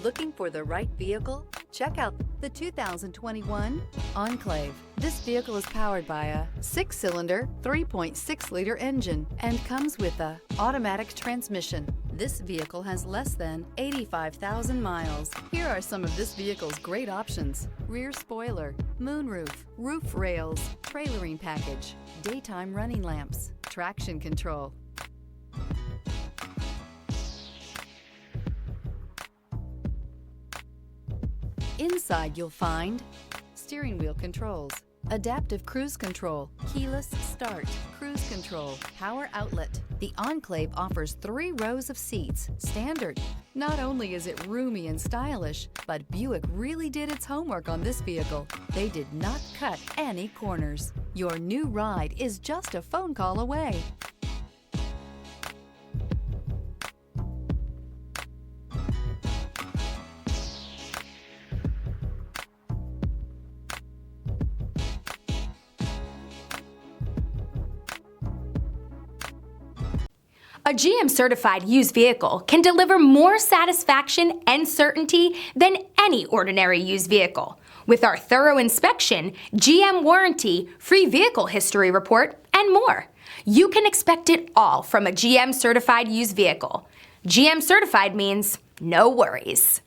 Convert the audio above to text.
Looking for the right vehicle? Check out the 2021 Enclave. This vehicle is powered by a 6-cylinder, 3.6-liter engine and comes with a automatic transmission. This vehicle has less than 85,000 miles. Here are some of this vehicle's great options: rear spoiler, moonroof, roof rails, trailering package, daytime running lamps, traction control. Inside you'll find steering wheel controls, adaptive cruise control, keyless start, cruise control, power outlet. The Enclave offers 3 rows of seats, standard. Not only is it roomy and stylish, but Buick really did its homework on this vehicle. They did not cut any corners. Your new ride is just a phone call away. A GM-certified used vehicle can deliver more satisfaction and certainty than any ordinary used vehicle. With our thorough inspection, GM warranty, free vehicle history report, and more. You can expect it all from a GM-certified used vehicle. GM-certified means no worries.